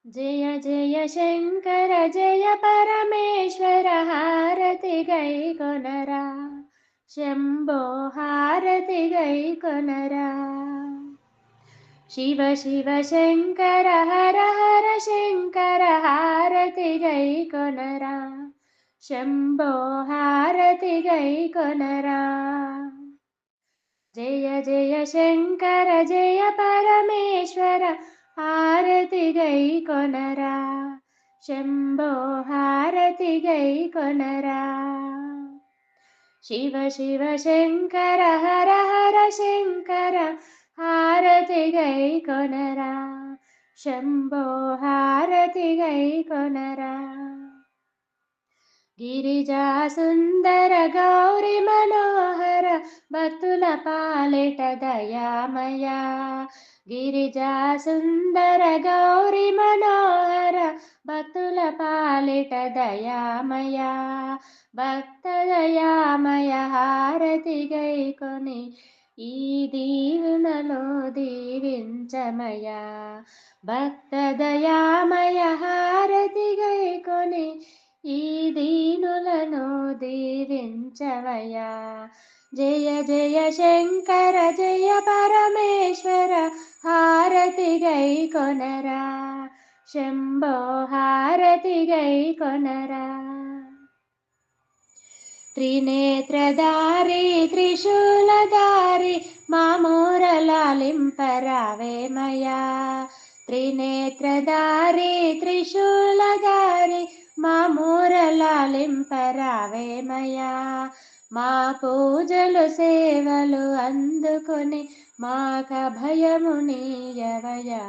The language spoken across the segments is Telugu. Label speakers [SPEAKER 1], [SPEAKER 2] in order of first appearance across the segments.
[SPEAKER 1] जय जय शंकर जय परमेश्वर हारति गई कोनरा शंभो हारति गई कोनरा शिव शिव शंकर हर हर शंकर हारति गई कोनरा शंभो हारति गई कोनरा जय जय शंकर जय परमेश्वर हारति गई कोनरा शंभो हारति गई कोनरा शिव शिव शंकर हर हर शंकर हारति गई कोनरा शंभो हारति गई कोनरा गिरिजा सुंदर गौरी मनोहर भक्तुल पालिट दयामया गिरिजा सुंदर गौरी मनोहर भक्तुल पालिट दयामया भक्त दयामय हारति गई कोनि ఈ దీవెనలో దీవించమయా భక్త దయామయ హారతి గై కొని ఈ దీనులను దీవించవయా జయ జయ శంకర జయ పరమేశ్వర హారతి గై కొనరా శంభో హారతి గై కొనరా త్రినేత్రధారి త్రిశూలధారి మామూరలాలింపరావేమయా త్రినేత్రధారి త్రిశూలధారి మామూరలాలింపరావేమయా మా పూజలు సేవలు అందుకొని మాక భయము నీయవయా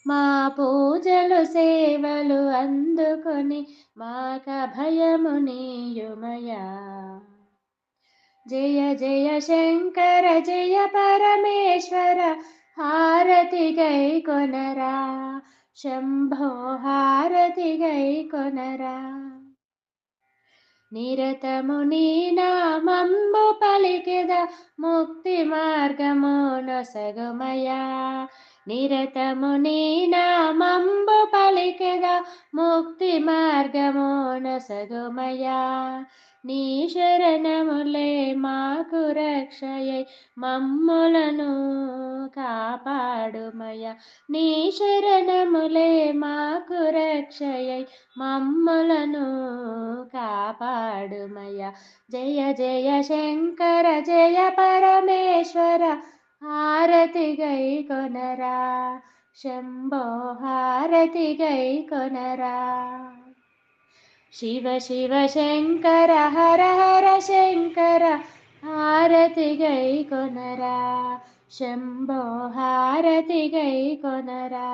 [SPEAKER 1] మా పూజలు సేవలు అందుకొని మాక భయము నీయుమయా జయ జయ శంకర జయ పరమేశ్వర హారతి గై కొనరా శంభో హారతి గై కొనరా నిరతము నీ నామంబు పలికెద ముక్తి మార్గము నొసగుమయా నిరతము నీ నామంబు పలికెద ముక్తి మార్గము నొసగుమయా నీ శరణములే మాకు రక్షయై మమ్ములను కాపాడుమయ నీ శరణములే మాకు రక్షయై మమ్ములను కాపాడుమయ జయ జయ శంకర జయ పరమేశ్వర హారతి గై కొనరా శంభో హారతి గై కొనరా शिव शिव शंकर हर हर शंकर हारति गई कोनरा शंभो हारति गई कोनरा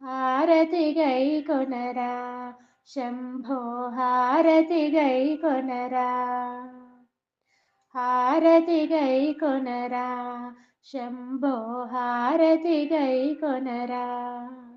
[SPEAKER 1] हारति गई कोनरा शंभो हारति गई कोनरा हारति गई कोनरा शंभो हारति गई कोनरा।